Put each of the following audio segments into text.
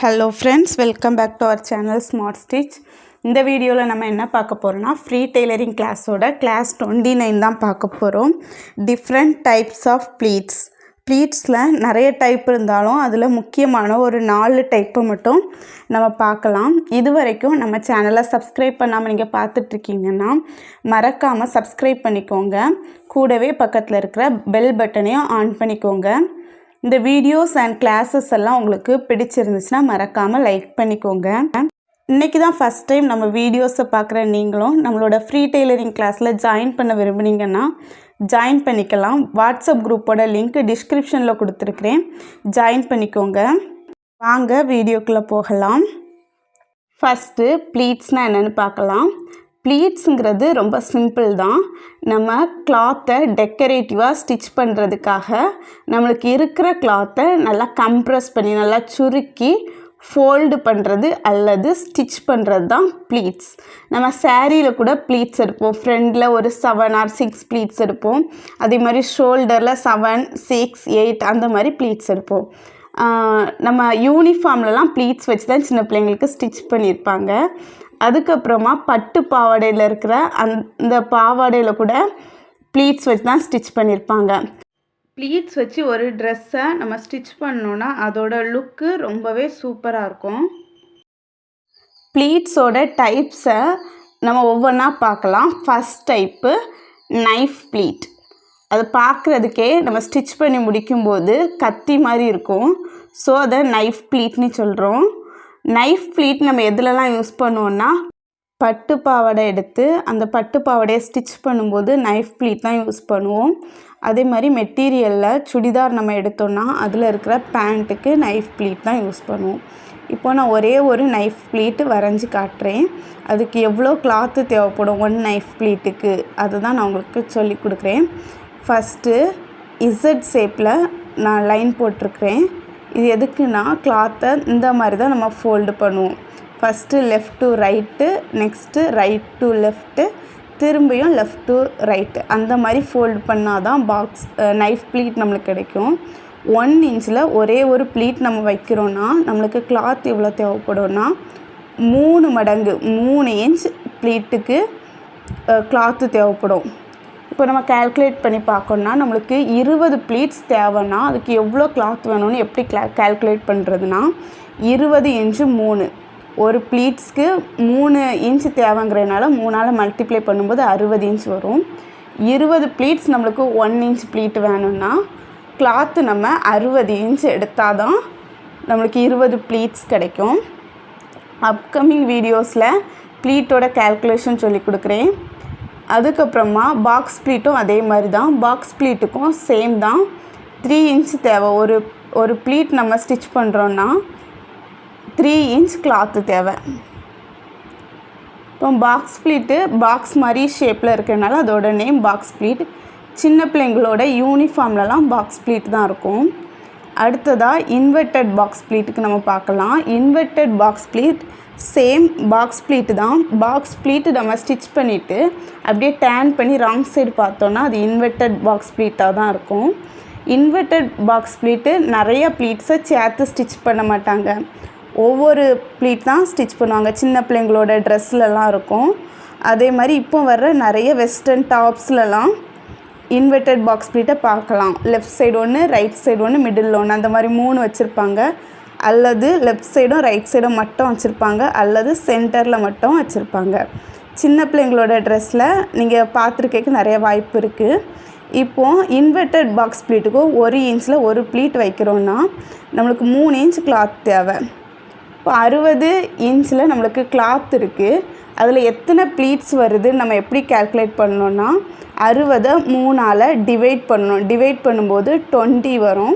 Hello friends, welcome back to our channel smart stitch. இந்த வீடியோவில் நம்ம என்ன பார்க்க போகிறோம்னா ஃப்ரீ டெய்லரிங் கிளாஸோட கிளாஸ் 29 தான் பார்க்க போகிறோம். டிஃப்ரெண்ட் டைப்ஸ் ஆஃப் ப்ளீட்ஸில் நிறைய டைப் இருந்தாலும் அதில் முக்கியமான ஒரு 4 டைப்பை மட்டும் நம்ம பார்க்கலாம். இது வரைக்கும் நம்ம சேனலை சப்ஸ்கிரைப் பண்ணாமல் நீங்கள் பார்த்துட்ருக்கீங்கன்னா மறக்காமல் சப்ஸ்கிரைப் பண்ணிக்கோங்க. கூடவே பக்கத்தில் இருக்கிற பெல் பட்டனையும் ஆன் பண்ணிக்கோங்க. இந்த வீடியோஸ் அண்ட் கிளாஸஸ் எல்லாம் உங்களுக்கு பிடிச்சிருந்துச்சுன்னா மறக்காமல் லைக் பண்ணிக்கோங்க. இன்றைக்கி தான் ஃபஸ்ட் டைம் நம்ம வீடியோஸை பார்க்குற நீங்களும் நம்மளோட ஃப்ரீ டெய்லரிங் கிளாஸில் ஜாயின் பண்ண விரும்புனீங்கன்னா ஜாயின் பண்ணிக்கலாம். வாட்ஸ்அப் குரூப்போட லிங்க் டிஸ்கிரிப்ஷனில் கொடுத்துருக்குறேன், ஜாயின் பண்ணிக்கோங்க. வாங்க வீடியோக்குள்ளே போகலாம். ஃபஸ்ட்டு ப்ளீட்ஸ்னால் என்னென்னு பார்க்கலாம். ப்ளீட்ஸுங்கிறது ரொம்ப சிம்பிள் தான். நம்ம கிளாத்தை டெக்கரேட்டிவாக ஸ்டிச் பண்ணுறதுக்காக நம்மளுக்கு இருக்கிற கிளாத்தை நல்லா கம்ப்ரெஸ் பண்ணி நல்லா சுருக்கி ஃபோல்டு பண்ணுறது அல்லது ஸ்டிச் பண்ணுறது தான் ப்ளீட்ஸ். நம்ம சாரியில் கூட ப்ளீட்ஸ் எடுப்போம். ஃப்ரண்டில் ஒரு 7 or 6 ப்ளீட்ஸ் எடுப்போம். அதே மாதிரி ஷோல்டரில் 7, 6, 8 அந்த மாதிரி ப்ளீட்ஸ் எடுப்போம். நம்ம யூனிஃபார்ம்லலாம் ப்ளீட்ஸ் வச்சு தான் சின்ன பிள்ளைங்களுக்கு ஸ்டிச் பண்ணியிருப்பாங்க. அதுக்கப்புறமா பட்டு பாவாடையில் இருக்கிற அந்த பாவாடையில் கூட ப்ளீட்ஸ் வச்சு தான் ஸ்டிச் பண்ணியிருப்பாங்க. ப்ளீட்ஸ் வச்சு ஒரு ட்ரெஸ்ஸை நம்ம ஸ்டிச் பண்ணோன்னா அதோட லுக்கு ரொம்பவே சூப்பராக இருக்கும். ப்ளீட்ஸோட டைப்ஸை நம்ம ஒவ்வொன்றா பார்க்கலாம். First type knife pleat. அது பார்க்குறதுக்கே நம்ம ஸ்டிச் பண்ணி முடிக்கும்போது கத்தி மாதிரி இருக்கும். ஸோ அதை நைஃப் ப்ளீட்னு சொல்கிறோம். நைஃப் ப்ளீட் நம்ம எதுலலாம் யூஸ் பண்ணுவோன்னா பட்டு பாவாடை எடுத்து அந்த பட்டு பாவாடையை ஸ்டிச் பண்ணும்போது நைஃப் ப்ளீட் தான் யூஸ் பண்ணுவோம். அதே மாதிரி மெட்டீரியலில் சுடிதார் நம்ம எடுத்தோன்னா அதில் இருக்கிற பேண்ட்டுக்கு நைஃப் ப்ளீட் தான் யூஸ் பண்ணுவோம். இப்போ நான் ஒரே ஒரு நைஃப் ப்ளீட்டு வரைஞ்சி காட்டுறேன். அதுக்கு எவ்வளோ கிளாத்து தேவைப்படும் 1 நைஃப் ப்ளீட்டுக்கு அதுதான் நான் உங்களுக்கு சொல்லி கொடுக்குறேன். ஃபஸ்ட்டு இசட் ஷேப்பில் நான் லைன் போட்டிருக்கிறேன். இது எதுக்குன்னா கிளாத்தை இந்த மாதிரி தான் நம்ம ஃபோல்டு பண்ணுவோம். First left to right, next right to left, திரும்பியும் லெஃப்ட் டு ரைட்டு, அந்த மாதிரி ஃபோல்டு பண்ணால் தான் நைஃப் ப்ளீட் நம்மளுக்கு கிடைக்கும். 1 இன்ச்சில் ஒரே ஒரு ப்ளீட் நம்ம வைக்கிறோன்னா நம்மளுக்கு கிளாத் எவ்வளோ தேவைப்படும்னா 3 மடங்கு 3 இன்ச் ப்ளீட்டுக்கு கிளாத்து தேவைப்படும். இப்போ நம்ம கேல்குலேட் பண்ணி பார்க்கணுன்னா நம்மளுக்கு 20 ப்ளீட்ஸ் தேவைன்னா அதுக்கு எவ்வளோ கிளாத் வேணும்னு எப்படி கேல்குலேட் பண்ணுறதுனா 20 இன்ச்சு 3, ஒரு ப்ளீட்ஸ்க்கு 3 இன்ச்சு தேவைங்கிறதுனால 3ஆல் மல்டிப்ளை பண்ணும்போது 60 இன்ச் வரும். 20 ப்ளீட்ஸ் நம்மளுக்கு 1 இன்ச் ப்ளீட் வேணும்னா கிளாத்து நம்ம 60 இன்ச் எடுத்தால் தான் நம்மளுக்கு 20 ப்ளீட்ஸ் கிடைக்கும். அப்கமிங் வீடியோஸில் ப்ளீட்டோட கேல்குலேஷன் சொல்லி கொடுக்குறேன். அதுக்கப்புறமா பாக்ஸ் ப்ளீட்டும் அதே மாதிரி தான். பாக்ஸ் ப்ளீட்டுக்கும் சேம் தான். 3 இன்ச் தேவை. ஒரு ப்ளீட் நம்ம ஸ்டிச் பண்ணுறோன்னா 3 இன்ச் கிளாத்து தேவை. இப்போ பாக்ஸ் ப்ளீட்டு பாக்ஸ் மாதிரி ஷேப்பில் இருக்கிறதுனால அதோட நேம் பாக்ஸ் ப்ளீட். சின்ன பிள்ளைங்களோட யூனிஃபார்ம்லலாம் பாக்ஸ் ப்ளீட் தான் இருக்கும். அடுத்ததாக இன்வெர்ட்டட் பாக்ஸ் ப்ளீட்டுக்கு நம்ம பார்க்கலாம். Inverted box pleat same box pleat தான். பாக்ஸ் ப்ளீட்டு நம்ம ஸ்டிச் பண்ணிவிட்டு அப்படியே டேன் பண்ணி ராங் சைடு பார்த்தோன்னா அது இன்வெர்ட்டட் பாக்ஸ் ப்ளீட்டாக தான் இருக்கும். இன்வெர்ட்டட் பாக்ஸ் ப்ளீட்டு நிறைய ப்ளீட்ஸை சேர்த்து ஸ்டிச் பண்ண மாட்டாங்க. ஒவ்வொரு ப்ளீட் தான் ஸ்டிச் பண்ணுவாங்க. சின்ன பிள்ளைங்களோட ட்ரெஸ்லலாம் இருக்கும். அதே மாதிரி இப்போ வர்ற நிறைய வெஸ்டர்ன் டாப்ஸ்லலாம் இன்வெர்ட்டட் பாக்ஸ் ப்ளீட்டை பார்க்கலாம். லெஃப்ட் சைடு ஒன்று, ரைட் சைடு ஒன்று, மிடில் ஒன்று, அந்த மாதிரி 3 வச்சுருப்பாங்க. அல்லது லெஃப்ட் சைடும் ரைட் சைடும் மட்டும் வச்சுருப்பாங்க, அல்லது சென்டரில் மட்டும் வச்சுருப்பாங்க. சின்ன பிள்ளைங்களோட ட்ரெஸ்ஸில் நீங்கள் பார்த்துருக்க நிறைய வாய்ப்பு இருக்குது. இப்போது இன்வெர்ட்டட் பாக்ஸ் ப்ளீட்டுக்கும் 1 இன்ச்சில் ஒரு ப்ளீட் வைக்கிறோன்னா நம்மளுக்கு 3 இன்ச் கிளாத் தேவை. இப்போ 60 இன்ச்சில் நம்மளுக்கு கிளாத் இருக்குது. அதில் எத்தனை ப்ளீட்ஸ் வருதுன்னு நம்ம எப்படி கேல்குலேட் பண்ணோன்னா 60 3ஆல் டிவைட் பண்ணணும். டிவைட் பண்ணும்போது 20 வரும்.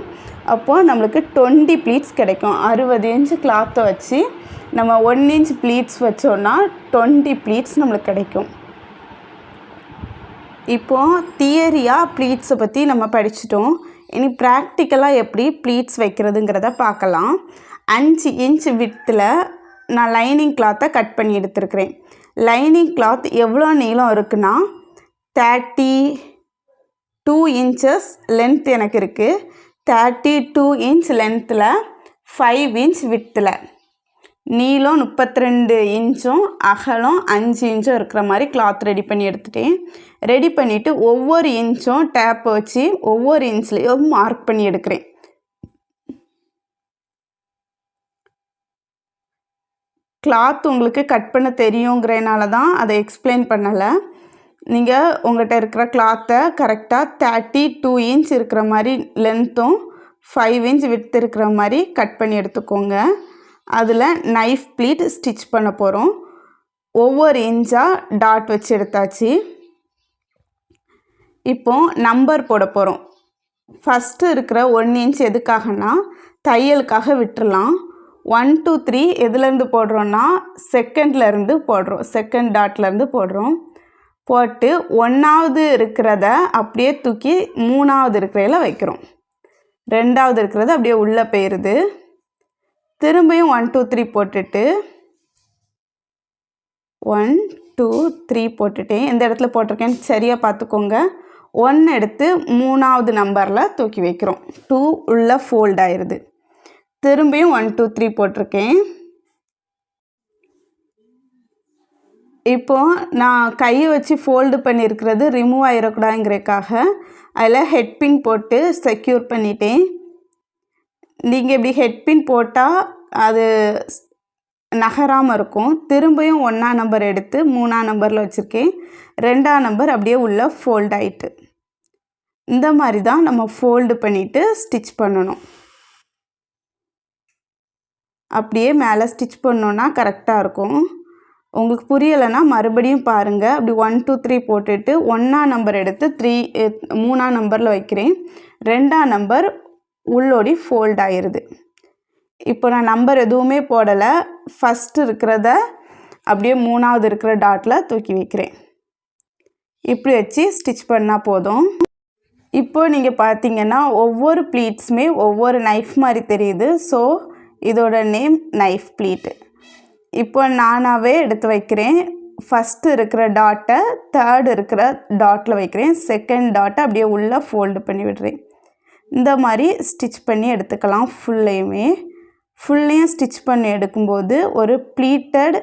அப்போது நம்மளுக்கு 20 ப்ளீட்ஸ் கிடைக்கும். 60 இன்ச்சு கிளாத்தை வச்சு நம்ம 1 இன்ச் ப்ளீட்ஸ் வச்சோன்னா 20 ப்ளீட்ஸ் நம்மளுக்கு கிடைக்கும். இப்போது தியரியாக ப்ளீட்ஸை பற்றி நம்ம படிச்சிட்டோம். இனி ப்ராக்டிக்கலாக எப்படி ப்ளீட்ஸ் வைக்கிறதுங்கிறத பார்க்கலாம். 5 இன்ச் வித்தில் நான் லைனிங் கிளாத்தை கட் பண்ணி எடுத்துருக்கிறேன். லைனிங் கிளாத் எவ்வளோ நீளம் இருக்குன்னா 32 இன்ச்சஸ் லென்த் எனக்கு இருக்குது. 32 இன்ச் லென்த்தில் 5 இன்ச் வித்தில், நீளம் 32 இன்ச்சும் அகலம் 5 இன்ச்சும் இருக்கிற மாதிரி கிளாத் ரெடி பண்ணி எடுத்துட்டேன். ரெடி பண்ணிவிட்டு ஒவ்வொரு இன்ச்சும் டேப்பை வச்சு ஒவ்வொரு இன்ச்லேயும் மார்க் பண்ணி எடுக்கிறேன். கிளாத் உங்களுக்கு கட் பண்ண தெரியுங்கிறனால தான் அதை எக்ஸ்பிளைன் பண்ணலை. நீங்கள் உங்கள்கிட்ட இருக்கிற கிளாத்தை கரெக்டாக 32 இன்ச் இருக்கிற மாதிரி லென்த்தும் 5 இன்ச் விட்த் இருக்கிற மாதிரி கட் பண்ணி எடுத்துக்கோங்க. அதில் நைஃப் ப்ளீட் ஸ்டிச் பண்ண போகிறோம். ஒவ்வொரு இன்ச்சாக டாட் வச்சு எடுத்தாச்சு. இப்போது நம்பர் போட போகிறோம். ஃபஸ்ட்டு இருக்கிற 1 இன்ச் எதுக்காகனா தையலுக்காக விட்டுறலாம். 1 2 3 எதுலேருந்து போடுறோன்னா செகண்ட்லேருந்து போடுறோம், செகண்ட் டாட்லேருந்து போடுறோம். போட்டு 1வது இருக்கிறத அப்படியே தூக்கி 3வது இருக்கிறதில் வைக்கிறோம். 2வது இருக்கிறது அப்படியே உள்ளே போயிடுது. திரும்பியும் 1 2 3 போட்டுட்டு 1 2 3 போட்டுட்டேன். எந்த இடத்துல போட்டிருக்கேன்னு சரியாக பார்த்துக்கோங்க. 1 எடுத்து 3வது நம்பரில் தூக்கி வைக்கிறோம். 2 உள்ளே ஃபோல்ட் ஆயிடுது. திரும்பியும் 1 2 3 போட்டிருக்கேன். இப்போது நான் கையை வச்சு ஃபோல்டு பண்ணியிருக்கிறது ரிமூவ் ஆகிடக்கூடாதுங்கிறதுக்காக அதில் ஹெட்பின் போட்டு செக்யூர் பண்ணிட்டேன். நீங்கள் இப்படி ஹெட்பின் போட்டால் அது நகராமல் இருக்கும். திரும்பியும் 1ஆம் நம்பர் எடுத்து 3ஆம் நம்பரில் வச்சுருக்கேன். 2ஆம் நம்பர் அப்படியே உள்ளே ஃபோல்ட் ஆகிட்டு. இந்த மாதிரி தான் நம்ம ஃபோல்டு பண்ணிவிட்டு ஸ்டிச் பண்ணணும். அப்படியே மேலே ஸ்டிச் பண்ணோன்னா கரெக்டாக இருக்கும். உங்களுக்கு புரியலைன்னா மறுபடியும் பாருங்கள். அப்படி 1 2 3 போட்டுட்டு 1ஆம் நம்பர் எடுத்து 3ஆம் நம்பரில் வைக்கிறேன். 2ஆம் நம்பர் உள்ளோடி ஃபோல்ட் ஆயிடுது. இப்போ நான் நம்பர் எதுவுமே போடலை. ஃபஸ்ட்டு இருக்கிறத அப்படியே 3வது இருக்கிற டாட்டில் தூக்கி வைக்கிறேன். இப்படி வச்சு ஸ்டிச் பண்ணால் போதும். இப்போது நீங்கள் பார்த்தீங்கன்னா ஒவ்வொரு ப்ளீட்ஸுமே ஒவ்வொரு நைஃப் மாதிரி தெரியுது. ஸோ இதோட நேம் நைஃப் ப்ளீட்டு. இப்போ நானாகவே எடுத்து வைக்கிறேன். ஃபஸ்ட்டு இருக்கிற டாட்டை 3rd இருக்கிற டாட்டில் வைக்கிறேன். செகண்ட் டாட்டை அப்படியே உள்ளே ஃபோல்டு பண்ணி விடுறேன். இந்த மாதிரி ஸ்டிச் பண்ணி எடுத்துக்கலாம். ஃபுல்லையும் ஸ்டிச் பண்ணி எடுக்கும்போது ஒரு ப்ளீட்டட்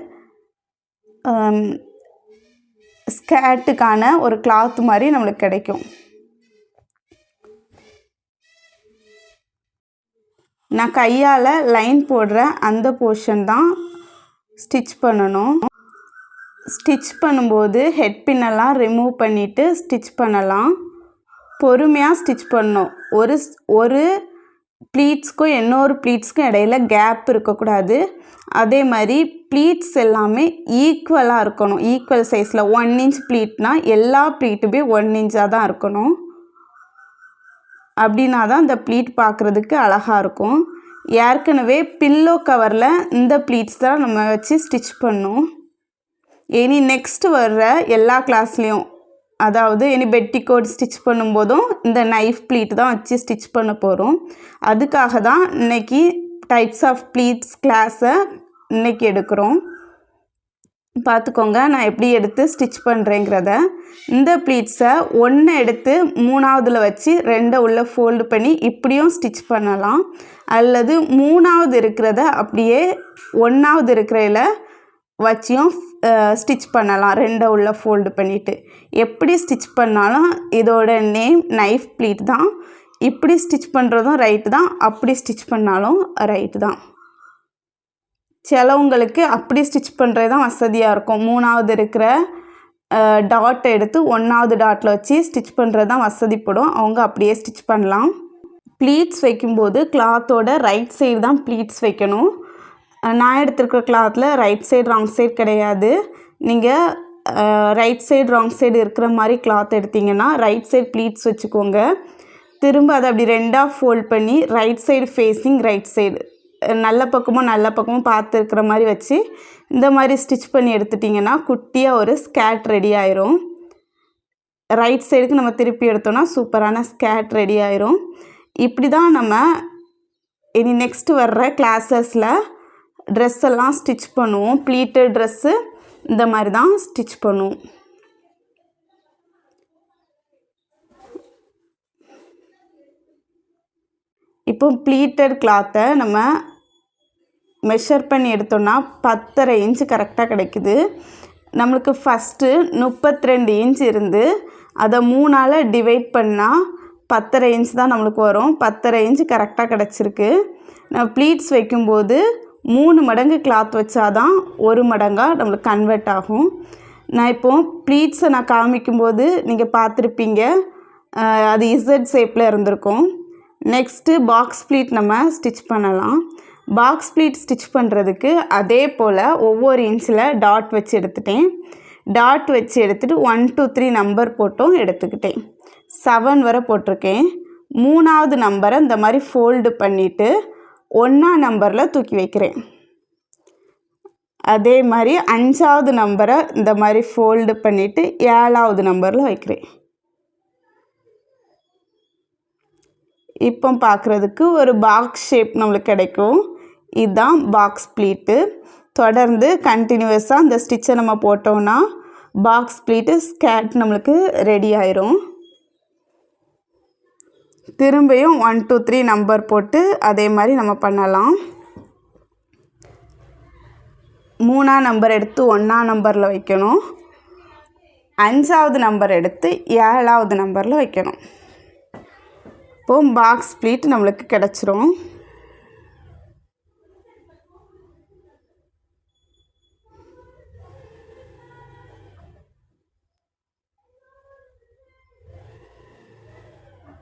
ஸ்கேர்ட்டுக்கான ஒரு கிளாத் மாதிரி நம்மளுக்கு கிடைக்கும். நான் கையால் லைன் போடுற அந்த போர்ஷன் தான் ஸ்டிச் பண்ணணும். ஸ்டிச் பண்ணும்போது ஹெட் பின்னெல்லாம் ரிமூவ் பண்ணிவிட்டு ஸ்டிச் பண்ணலாம். பொறுமையாக ஸ்டிச் பண்ணணும். ஒரு ப்ளீட்ஸ்க்கும் இன்னொரு ப்ளீட்ஸ்க்கும் இடையில கேப் இருக்கக்கூடாது. அதே மாதிரி ப்ளீட்ஸ் எல்லாமே ஈக்குவலாக இருக்கணும். ஈக்குவல் சைஸில் 1 இன்ச் ப்ளீட்னால் எல்லா ப்ளீட்டுமே 1 இன்ச்சாக தான் இருக்கணும். அப்படின்னா தான் இந்த ப்ளீட் பார்க்குறதுக்கு அழகாக இருக்கும். ஏற்கனவே பில்லோ கவரில் இந்த ப்ளீட்ஸ் தான் நம்ம வச்சு ஸ்டிச் பண்ணோம். இனி நெக்ஸ்ட் வர்ற எல்லா கிளாஸ்லேயும், அதாவது இனி பெட்டிகோட் ஸ்டிச் பண்ணும்போதும் இந்த நைஃப் ப்ளீட் தான் வச்சு ஸ்டிச் பண்ண போகிறோம். அதுக்காக தான் இன்றைக்கி டைப்ஸ் ஆஃப் ப்ளீட்ஸ் கிளாஸை இன்றைக்கி எடுக்கிறோம். பார்த்துக்கோங்க நான் எப்படி எடுத்து ஸ்டிச் பண்ணுறேங்கிறத. இந்த ப்ளீட்ஸை 1 எடுத்து 3ஆவதுல வச்சு 2 உள்ளே ஃபோல்டு பண்ணி இப்படியும் ஸ்டிச் பண்ணலாம். அல்லது 3ஆவது இருக்கிறத அப்படியே 1ஆவது இருக்கிறதில் வச்சியும் ஸ்டிச் பண்ணலாம். 2 உள்ளே ஃபோல்டு பண்ணிவிட்டு எப்படி ஸ்டிச் பண்ணாலும் இதோட நேம் நைஃப் ப்ளீட் தான். இப்படி ஸ்டிச் பண்ணுறதும் ரைட்டு தான், அப்படி ஸ்டிச் பண்ணாலும் ரைட்டு தான். சிலவங்களுக்கு அப்படி ஸ்டிச் பண்ணுறது தான் வசதியாக இருக்கும். 3ஆவது இருக்கிற டாட்டை எடுத்து 1ஆவது டாட்டில் வச்சு ஸ்டிச் பண்ணுறது தான் வசதிப்படும். அவங்க அப்படியே ஸ்டிச் பண்ணலாம். ப்ளீட்ஸ் வைக்கும்போது கிளாத்தோட ரைட் சைடு தான் ப்ளீட்ஸ் வைக்கணும். நான் எடுத்துருக்கிற கிளாத்தில் ரைட் சைடு ராங் சைடு கிடையாது. நீங்கள் ரைட் சைடு ராங் சைடு இருக்கிற மாதிரி கிளாத் எடுத்திங்கன்னா ரைட் சைடு ப்ளீட்ஸ் வச்சுக்கோங்க. திரும்ப அதை அப்படி 2ஆக ஃபோல்ட் பண்ணி right side facing right side நல்ல பக்கமும் பார்த்து இருக்கிற மாதிரி வச்சு இந்த மாதிரி ஸ்டிச் பண்ணி எடுத்துட்டிங்கன்னா குட்டியாக ஒரு ஸ்கேர்ட் ரெடி ஆயிரும். ரைட் சைடுக்கு நம்ம திருப்பி எடுத்தோன்னா சூப்பரான ஸ்கேர்ட் ரெடி ஆயிரும். இப்படி தான் நம்ம இனி நெக்ஸ்ட்டு வர்ற கிளாஸஸில் ட்ரெஸ் எல்லாம் ஸ்டிச் பண்ணுவோம். ப்ளீட்டட் ட்ரெஸ்ஸு இந்த மாதிரி தான் ஸ்டிச் பண்ணுவோம். இப்போ ப்ளீட்டட் கிளாத்தை நம்ம மெஷர் பண்ணி எடுத்தோன்னா 10.5 இன்ச்சு கரெக்டாக கிடைக்குது. நம்மளுக்கு ஃபஸ்ட்டு 32 இன்ச் இருந்து அதை 3ஆல் டிவைட் பண்ணால் 10.5 இன்ச் தான் நம்மளுக்கு வரும். 10.5 இன்ச்சு கரெக்டாக கிடச்சிருக்கு. நம்ம ப்ளீட்ஸ் வைக்கும்போது 3 மடங்கு கிளாத் வச்சாதான் 1 மடங்காக நம்மளுக்கு கன்வெர்ட் ஆகும். நான் இப்போது ப்ளீட்ஸை நான் காமிக்கும்போது நீங்கள் பார்த்துருப்பீங்க, அது இசட் ஷேப்பில் இருந்திருக்கும். நெக்ஸ்ட்டு பாக்ஸ் ப்ளீட் நம்ம ஸ்டிச் பண்ணலாம். பாக்ஸ் ப்ளீட் ஸ்டிச் பண்ணுறதுக்கு அதே போல் ஒவ்வொரு இன்ச்சில் டாட் வச்சு எடுத்துட்டேன். டாட் வச்சு எடுத்துகிட்டு 1 2 3 நம்பர் போட்டும் எடுத்துக்கிட்டேன். 7 வரை போட்டிருக்கேன். 3ஆவது நம்பரை இந்த மாதிரி ஃபோல்டு பண்ணிவிட்டு 1ஆம் நம்பரில் தூக்கி வைக்கிறேன். அதே மாதிரி 5ஆவது நம்பரை இந்த மாதிரி ஃபோல்டு பண்ணிவிட்டு 7ஆவது நம்பரில் வைக்கிறேன். இப்போ பார்க்குறதுக்கு ஒரு பாக்ஸ் ஷேப் நம்மளுக்கு கிடைக்கும். இதுதான் பாக்ஸ் ப்ளீட்டு. தொடர்ந்து கண்டினியூஸாக இந்த ஸ்டிச்சை நம்ம போட்டோம்னா பாக்ஸ் ப்ளீட்டு ஸ்கேர்ட் நம்மளுக்கு ரெடி ஆயிரும். திரும்பியும் 1 2 3 நம்பர் போட்டு அதே மாதிரி நம்ம பண்ணலாம். 3ஆம் நம்பர் எடுத்து 1ஆம் நம்பரில் வைக்கணும். 5ஆவது நம்பர் எடுத்து 7ஆவது நம்பரில் வைக்கணும். இப்போது பாக்ஸ் ப்ளீட் நம்மளுக்கு கிடச்சிரும்.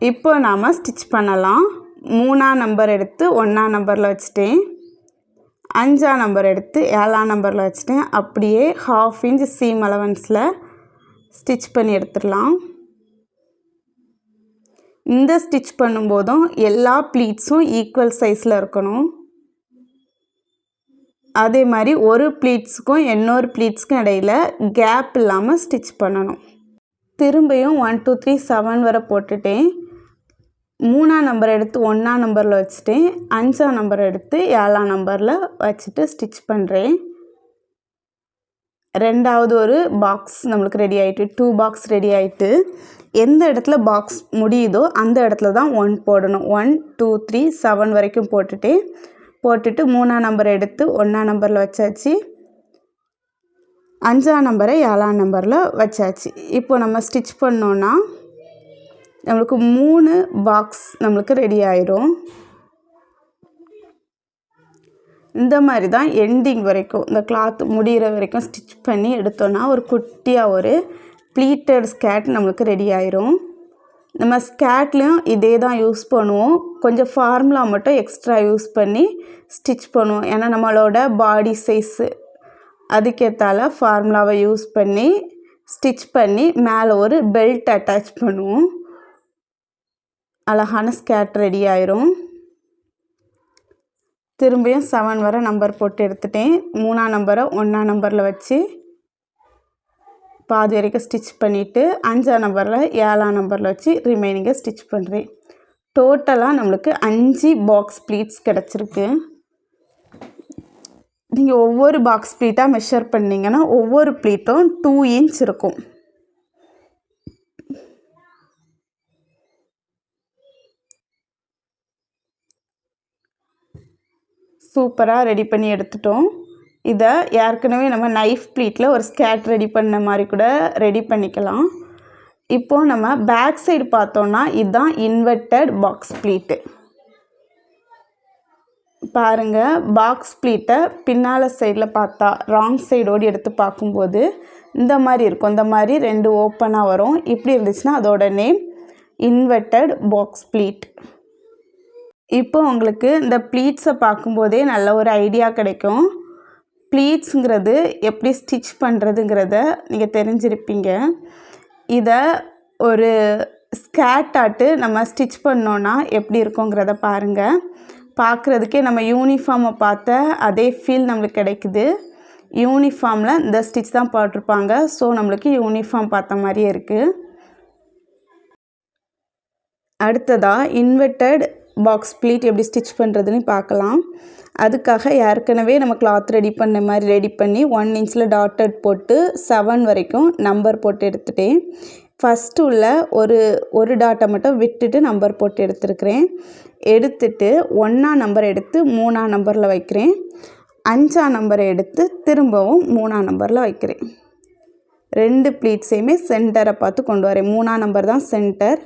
இப்போ நாம் ஸ்டிச் பண்ணலாம். 3ஆம் நம்பர் எடுத்து 1ஆம் நம்பரில் வச்சுட்டேன். 5ஆம் நம்பர் எடுத்து 7ஆம் நம்பரில் வச்சுட்டேன். அப்படியே 1/2 இன்ச் சீம் அலவன்ஸில் ஸ்டிச் பண்ணி எடுத்துடலாம். இந்த ஸ்டிச் பண்ணும்போதும் எல்லா ப்ளீட்ஸும் ஈக்குவல் சைஸில் இருக்கணும். அதே மாதிரி ஒரு ப்ளீட்ஸுக்கும் இன்னொரு ப்ளீட்ஸுக்கும் இடையில் கேப் இல்லாமல் ஸ்டிச் பண்ணணும். திரும்பியும் 1 2 3 7 வரை போட்டுட்டேன். 3ஆம் நம்பர் எடுத்து 1ஆம் நம்பரில் வச்சுட்டேன். 5ஆம் நம்பர் எடுத்து 7ஆம் நம்பரில் வச்சுட்டு ஸ்டிச் பண்ணுறேன். ரெண்டாவது ஒரு பாக்ஸ் நம்மளுக்கு ரெடி ஆகிட்டு, 2 பாக்ஸ் ரெடி ஆகிட்டு. எந்த இடத்துல பாக்ஸ் முடியுதோ அந்த இடத்துல தான் 1 போடணும். 1 2 3 7 வரைக்கும் போட்டுட்டு 3ஆம் நம்பரை எடுத்து 1ஆம் நம்பரில் வச்சாச்சு. 5ஆம் நம்பரை 7ஆம் நம்பரில் வச்சாச்சு. இப்போ நம்ம ஸ்டிச் பண்ணோன்னா நம்மளுக்கு 3 பாக்ஸ் நம்மளுக்கு ரெடி ஆயிரும். இந்த மாதிரி தான் எண்டிங் வரைக்கும், இந்த கிளாத் முடிகிற வரைக்கும் ஸ்டிச் பண்ணி எடுத்தோன்னா ஒரு குட்டியாக ஒரு ப்ளீட்டட் ஸ்கேர்ட் நம்மளுக்கு ரெடி ஆயிரும். நம்ம ஸ்கேர்ட்லேயும் இதே தான் யூஸ் பண்ணுவோம். கொஞ்சம் ஃபார்முலா மட்டும் எக்ஸ்ட்ரா யூஸ் பண்ணி ஸ்டிச் பண்ணுவோம். ஏன்னா நம்மளோட பாடி சைஸு அதுக்கேற்றால ஃபார்முலாவை யூஸ் பண்ணி ஸ்டிச் பண்ணி மேலே ஒரு பெல்ட் அட்டாச் பண்ணுவோம். அழகான ஸ்கேர்ட் ரெடி ஆயிரும். திரும்பியும் 7 வரை நம்பர் போட்டு எடுத்துட்டேன். 3ஆம் நம்பரை 1ஆம் நம்பரில் வச்சு பாதி வரைக்கும் ஸ்டிச் பண்ணிவிட்டு 5ஆம் நம்பரில் 7ஆம் நம்பரில் வச்சு ரிமைனிங்கை ஸ்டிச் பண்ணுறேன். டோட்டலாக நம்மளுக்கு 5 பாக்ஸ் ப்ளீட்ஸ் கிடச்சிருக்கு. நீங்கள் ஒவ்வொரு பாக்ஸ் ப்ளீட்டாக மெஷர் பண்ணிங்கன்னா ஒவ்வொரு ப்ளீட்டும் 2 இன்ச் இருக்கும். சூப்பராக ரெடி பண்ணி எடுத்துட்டோம். இதை ஏற்கனவே நம்ம நைஃப் ப்ளீட்டில் ஒரு ஸ்கேர்ட் ரெடி பண்ண மாதிரி கூட ரெடி பண்ணிக்கலாம். இப்போது நம்ம பேக் சைடு பார்த்தோன்னா இதுதான் இன்வெர்ட்டட் பாக்ஸ் ப்ளீட்டு. பாருங்கள், பாக்ஸ் ப்ளீட்டை பின்னால் சைடில் பார்த்தா ராங் சைடோடு எடுத்து பார்க்கும்போது இந்த மாதிரி இருக்கும். இந்த மாதிரி 2 ஓப்பனாக வரும். இப்படி இருந்துச்சுன்னா அதோட நேம் இன்வெர்ட்டட் பாக்ஸ் ப்ளீட். இப்போ உங்களுக்கு இந்த ப்ளீட்ஸை பார்க்கும்போதே நல்ல ஒரு ஐடியா கிடைக்கும். ப்ளீட்ஸுங்கிறது எப்படி ஸ்டிச் பண்ணுறதுங்கிறத நீங்கள் தெரிஞ்சிருப்பீங்க. இதை ஒரு ஸ்கேர்ட்டாட்டு நம்ம ஸ்டிச் பண்ணோன்னா எப்படி இருக்குங்கிறத பாருங்கள். பார்க்குறதுக்கே நம்ம யூனிஃபார்மை பார்த்த அதே ஃபீல் நம்மளுக்கு கிடைக்குது. யூனிஃபார்மில் இந்த ஸ்டிச் தான் போட்டிருப்பாங்க. ஸோ நம்மளுக்கு யூனிஃபார்ம் பார்த்த மாதிரியே இருக்குது. அடுத்ததாக இன்வெர்ட்டட் பாக்ஸ் ப்ளீட் எப்படி ஸ்டிச் பண்ணுறதுன்னு பார்க்கலாம். அதுக்காக ஏற்கனவே நம்ம கிளாத் ரெடி பண்ண மாதிரி ரெடி பண்ணி 1 இன்ச்சில் டாட்டட் போட்டு 7 வரைக்கும் நம்பர் போட்டு எடுத்துட்டேன். ஃபஸ்ட்டு உள்ள ஒரு டாட்டை மட்டும் விட்டுட்டு நம்பர் போட்டு எடுத்துருக்கிறேன். எடுத்துட்டு 1ஆம் நம்பர் எடுத்து 3ஆம் நம்பரில் வைக்கிறேன். 5ஆம் நம்பரை எடுத்து திரும்பவும் 3ஆம் நம்பரில் வைக்கிறேன். 2 ப்ளீட்ஸையுமே சென்டரை பார்த்து கொண்டு வரேன். 3ஆம் நம்பர் தான் சென்டர்.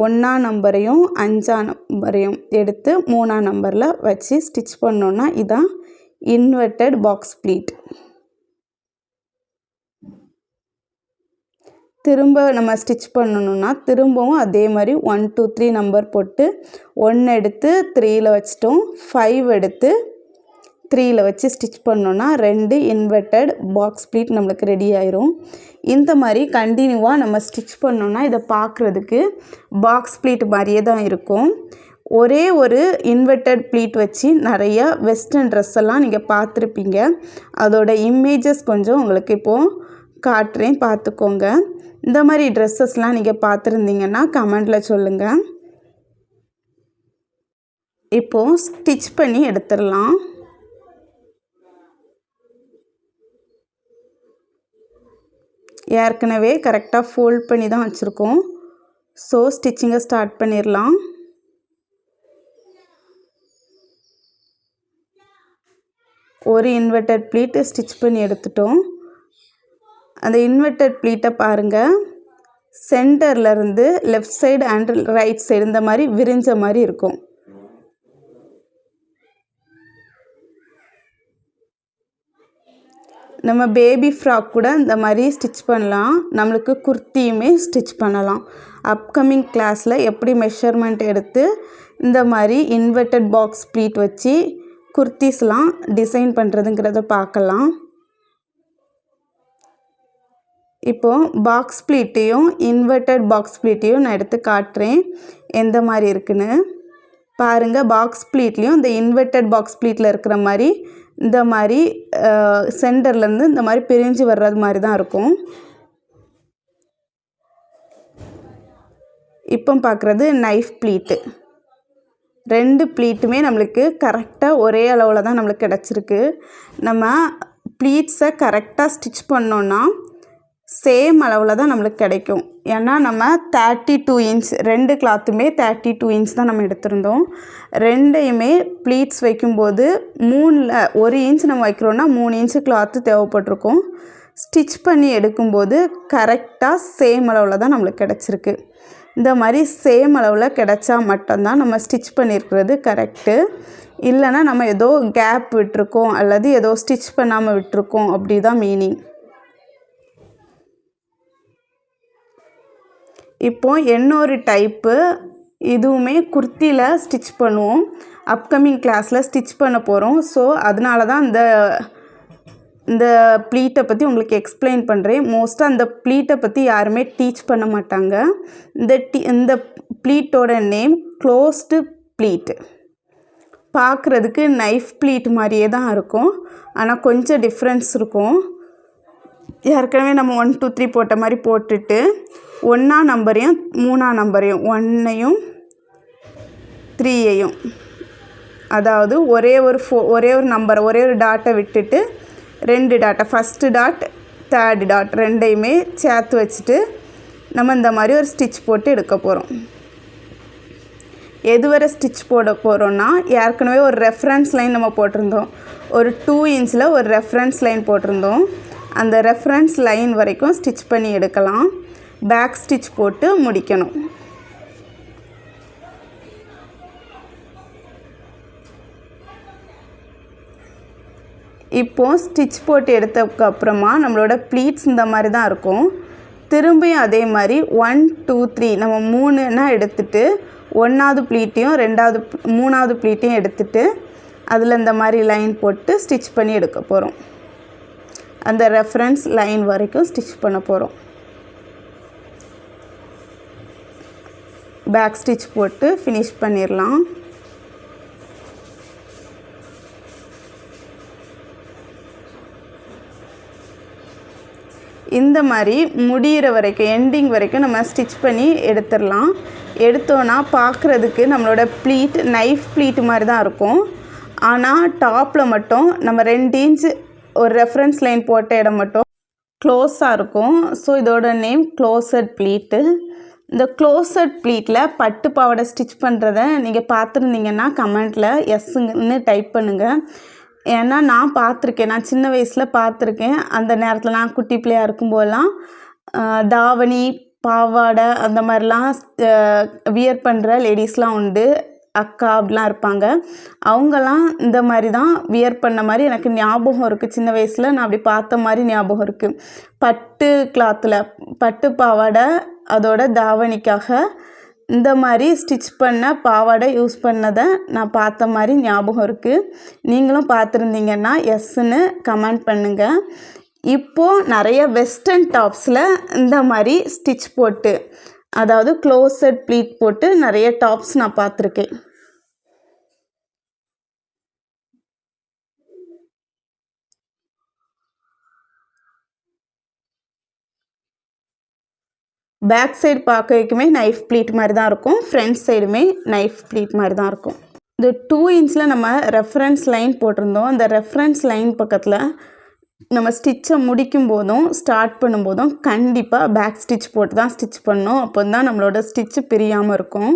1ஆம் நம்பரையும் 5ஆம் நம்பரையும் எடுத்து 3ஆம் நம்பரில் வச்சு ஸ்டிச் பண்ணோன்னா இதான் இன்வெர்டட் பாக்ஸ் ப்ளீட். திரும்ப நம்ம ஸ்டிச் பண்ணணுன்னா திரும்பவும் அதே மாதிரி 1 2 3 நம்பர் போட்டு 1 எடுத்து 3ல் வச்சிட்டோம். 5 எடுத்து 3ல் வச்சு ஸ்டிச் பண்ணோன்னா 2 இன்வெர்டட் பாக்ஸ் ப்ளீட் நம்மளுக்கு ரெடி ஆயிரும். இந்த மாதிரி கண்டினியூவாக நம்ம ஸ்டிச் பண்ணோன்னா இதை பார்க்குறதுக்கு பாக்ஸ் ப்ளீட் மாதிரியே தான் இருக்கும். ஒரே ஒரு இன்வெர்டட் ப்ளீட் வச்சு நிறையா வெஸ்டர்ன் ட்ரெஸ் எல்லாம் நீங்கள் பார்த்துருப்பீங்க. அதோட இமேஜஸ் கொஞ்சம் உங்களுக்கு இப்போது காட்டுறேன், பார்த்துக்கோங்க. இந்த மாதிரி ட்ரெஸ்ஸஸ்லாம் நீங்கள் பார்த்துருந்தீங்கன்னா கமெண்டில் சொல்லுங்கள். இப்போது ஸ்டிச் பண்ணி எடுத்துடலாம். ஏற்கனவே கரெக்டாக ஃபோல்ட் பண்ணி தான் வச்சுருக்கோம். ஸோ ஸ்டிச்சிங்கை ஸ்டார்ட் பண்ணிடலாம். ஒரு இன்வெர்டட் ப்ளீட்டு ஸ்டிச் பண்ணி எடுத்துட்டோம். அந்த இன்வெர்டட் ப்ளீட்டை பாருங்கள், சென்டர்லேருந்து left side and right side இந்த மாதிரி விரிஞ்ச மாதிரி இருக்கும். நம்ம பேபி ஃப்ராக் கூட இந்த மாதிரி ஸ்டிச் பண்ணலாம். நம்மளுக்கு குர்த்தியுமே ஸ்டிச் பண்ணலாம். அப்கமிங் கிளாஸில் எப்படி மெஷர்மெண்ட் எடுத்து இந்த மாதிரி இன்வெர்டட் பாக்ஸ் ப்ளீட் வச்சு குர்த்திஸ்லாம் டிசைன் பண்ணுறதுங்கிறத பார்க்கலாம். இப்போது பாக்ஸ் ப்ளீட்டையும் இன்வெர்டட் பாக்ஸ் ப்ளீட்டையும் நான் எடுத்து காட்டுறேன் எந்த மாதிரி இருக்குன்னு பாருங்கள். பாக்ஸ் ப்ளீட்லேயும் இந்த இன்வெர்டட் பாக்ஸ் ப்ளீட்டில் இருக்கிற மாதிரி இந்த மாதிரி சென்டர்லேருந்து இந்த மாதிரி பிரிஞ்சு வர்றது மாதிரி தான் இருக்கும். இப்போ பார்க்குறது நைஃப் ப்ளீட்டு. 2 ப்ளீட்டுமே நம்மளுக்கு கரெக்டாக ஒரே அளவில் தான் நம்மளுக்கு கிடச்சிருக்கு. நம்ம ப்ளீட்ஸை கரெக்டாக ஸ்டிச் பண்ணோன்னா சேம் அளவில் தான் நம்மளுக்கு கிடைக்கும். ஏன்னா நம்ம 32 இன்ச் 2 கிளாத்துமே 32 இன்ச் தான் நம்ம எடுத்திருந்தோம். 2யுமே ப்ளீட்ஸ் வைக்கும்போது 3ல் 1 இன்ச் நம்ம வைக்கிறோன்னா 3 இன்ச்சு கிளாத்து தேவைப்பட்டிருக்கும். ஸ்டிச் பண்ணி எடுக்கும்போது கரெக்டாக சேம் அளவில் தான் நம்மளுக்கு கிடச்சிருக்கு. இந்த மாதிரி சேம் அளவில் கிடச்சா மட்டும்தான் நம்ம ஸ்டிச் பண்ணியிருக்கிறது கரெக்டு. இல்லைன்னா நம்ம ஏதோ கேப் விட்டுருக்கோம் அல்லது ஏதோ ஸ்டிச் பண்ணாமல் விட்டுருக்கோம் அப்படி தான் மீனிங். இப்போது இன்னொரு டைப்பு, இதுவுமே குர்த்தியில் ஸ்டிச் பண்ணுவோம். அப்கமிங் கிளாஸில் ஸ்டிச் பண்ண போகிறோம். ஸோ அதனால தான் இந்த ப்ளீட்டை பற்றி உங்களுக்கு எக்ஸ்பிளைன் பண்ணுறேன். மோஸ்ட்டாக அந்த ப்ளீட்டை பற்றி யாருமே டீச் பண்ண மாட்டாங்க. இந்த ப்ளீட்டோட நேம் க்ளோஸ்டு ப்ளீட்டு. பார்க்குறதுக்கு நைஃப் ப்ளீட் மாதிரியே தான் இருக்கும், ஆனால் கொஞ்சம் டிஃப்ரென்ஸ் இருக்கும். ஏற்கனவே நம்ம 1 2 3 போட்ட மாதிரி போட்டுட்டு 1ஆம் நம்பரையும் 3ஆம் நம்பரையும் 1ஐயும் 3ஐயும், அதாவது ஒரே ஒரு நம்பரை ஒரே ஒரு டாட்டை விட்டுட்டு 2 டாட்டை, ஃபஸ்ட்டு டாட் 3rd டாட் 2ஐயுமே சேர்த்து வச்சுட்டு நம்ம இந்த மாதிரி ஒரு ஸ்டிச் போட்டு எடுக்க போகிறோம். எதுவரை ஸ்டிச் போட போகிறோன்னா, ஏற்கனவே ஒரு ரெஃபரன்ஸ் லைன் நம்ம போட்டிருந்தோம். ஒரு 2 இன்ச்சில் ஒரு ரெஃபரன்ஸ் லைன் போட்டிருந்தோம். அந்த ரெஃபரன்ஸ் லைன் வரைக்கும் ஸ்டிச் பண்ணி எடுக்கலாம். பேக் ஸ்டிச் போட்டு முடிக்கணும். இப்போது ஸ்டிச் போட்டு எடுத்ததுக்கப்புறமா நம்மளோட ப்ளீட்ஸ் இந்த மாதிரி தான் இருக்கும். திரும்பியும் அதே மாதிரி 1 2 3 நம்ம 3ன்னா எடுத்துகிட்டு 1ஆவது ப்ளீட்டையும் 3ஆவது ப்ளீட்டையும் எடுத்துகிட்டு அதில் இந்த மாதிரி லைன் போட்டு ஸ்டிச் பண்ணி எடுக்க போகிறோம். அந்த ரெஃபரன்ஸ் லைன் வரைக்கும் ஸ்டிச் பண்ண போகிறோம். பேக் ஸ்டிச் போட்டு ஃபினிஷ் பண்ணிடலாம். இந்த மாதிரி முடிகிற வரைக்கும் எண்டிங் வரைக்கும் நம்ம ஸ்டிச் பண்ணி எடுத்துடலாம். எடுத்தோன்னா பார்க்குறதுக்கு நம்மளோட ப்ளீட் நைஃப் ப்ளீட் மாதிரி தான் இருக்கும். ஆனால் டாப்பில் மட்டும் நம்ம 2 இன்ச் ஒரு ரெஃபரன்ஸ் லைன் போட்ட இடம் மட்டும் க்ளோஸாக இருக்கும். ஸோ இதோட நேம் க்ளோஸட் ப்ளீட்டு. இந்த க்ளோசட் ப்ளீட்டில் பட்டு பாவாடை ஸ்டிச் பண்ணுறத நீங்கள் பார்த்துருந்தீங்கன்னா கமெண்ட்டில் எஸ்ஸுங்கன்னு டைப் பண்ணுங்கள். ஏன்னா நான் பார்த்துருக்கேன், நான் சின்ன வயசில் பார்த்துருக்கேன். அந்த நேரத்தில் நான் குட்டி பிள்ளையாக இருக்கும்போதெல்லாம் தாவணி பாவாடை அந்த மாதிரிலாம் வியர் பண்ணுற லேடிஸ்லாம் உண்டு, அக்கா அப்படிலாம் இருப்பாங்க. அவங்கெல்லாம் இந்த மாதிரி தான் வியர் பண்ண மாதிரி எனக்கு ஞாபகம் இருக்குது. சின்ன வயசில் நான் அப்படி பார்த்த மாதிரி ஞாபகம் இருக்குது. பட்டு கிளாத்தில் பட்டு பாவாடை அதோட தாவணிக்காக இந்த மாதிரி ஸ்டிச் பண்ண பாவாடை யூஸ் பண்ணதை நான் பார்த்த மாதிரி ஞாபகம் இருக்குது. நீங்களும் பார்த்துருந்தீங்கன்னா எஸ்ன்னு கமெண்ட் பண்ணுங்கள். இப்போது நிறைய வெஸ்டர்ன் டாப்ஸில் இந்த மாதிரி ஸ்டிச் போட்டு, அதாவது க்ளோசட் ப்ளீட் போட்டு நிறைய டாப்ஸ் நான் பார்த்துருக்கேன். பேக் சைடு பார்க்க வைக்குமே நைஃப் ப்ளீட் மாதிரி தான் இருக்கும், ஃப்ரண்ட் சைடுமே நைஃப் ப்ளீட் மாதிரி தான் இருக்கும். இந்த 2 இன்ச்சில் நம்ம ரெஃபரன்ஸ் லைன் போட்டிருந்தோம். அந்த ரெஃபரன்ஸ் லைன் பக்கத்தில் நம்ம ஸ்டிச்சை முடிக்கும் போதும் ஸ்டார்ட் பண்ணும்போதும் கண்டிப்பாக பேக் ஸ்டிச் போட்டு தான் ஸ்டிச் பண்ணணும். அப்போ தான் நம்மளோட ஸ்டிச்சு பிரியாமல் இருக்கும்.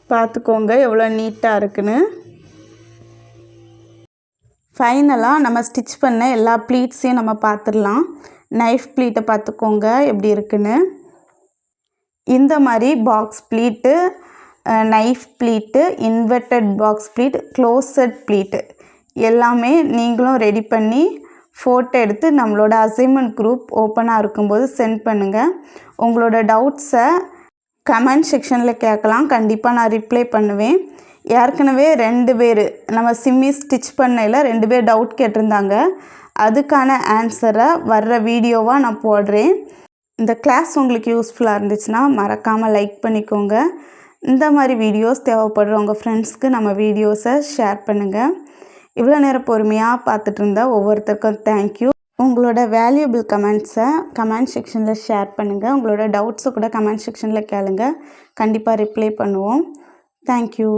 பார்த்துக்கோங்க எவ்வளோ நீட்டாக இருக்குன்னு. ஃபைனலாக நம்ம ஸ்டிச் பண்ண எல்லா ப்ளீட்ஸையும் நம்ம பார்த்துடலாம். நைஃப் ப்ளீட்டை பார்த்துக்கோங்க எப்படி இருக்குன்னு. இந்த மாதிரி box pleat, knife pleat, inverted box pleat, closed pleat எல்லாமே நீங்களும் ரெடி பண்ணி ஃபோட்டோ எடுத்து நம்மளோட அசைன்மெண்ட் குரூப் ஓப்பனாக இருக்கும்போது சென்ட் பண்ணுங்கள். உங்களோட டவுட்ஸை கமெண்ட் செக்ஷனில் கேட்கலாம், கண்டிப்பாக நான் ரிப்ளை பண்ணுவேன். ஏற்கனவே 2 பேர் நம்ம சிம்மி ஸ்டிச் பண்ணையில் 2 பேர் டவுட் கேட்டிருந்தாங்க. அதுக்கான ஆன்சரை வர்ற வீடியோவாக நான் போடுறேன். இந்த கிளாஸ் உங்களுக்கு யூஸ்ஃபுல்லாக இருந்துச்சுன்னா மறக்காமல் லைக் பண்ணிக்கோங்க. இந்த மாதிரி வீடியோஸ் தேவைப்படுற உங்கள் ஃப்ரெண்ட்ஸ்க்கு நம்ம வீடியோஸை ஷேர் பண்ணுங்கள். இவ்வளோ நேரம் பொறுமையாக பார்த்துட்டு இருந்தா ஒவ்வொருத்தருக்கும் தேங்க்யூ. உங்களோட வேல்யூபிள் கமெண்ட்ஸை கமெண்ட் செக்ஷனில் ஷேர் பண்ணுங்கள். உங்களோட டவுட்ஸை கூட கமெண்ட் செக்ஷனில் கேளுங்க, கண்டிப்பாக ரிப்ளை பண்ணுவோம். தேங்க்யூ.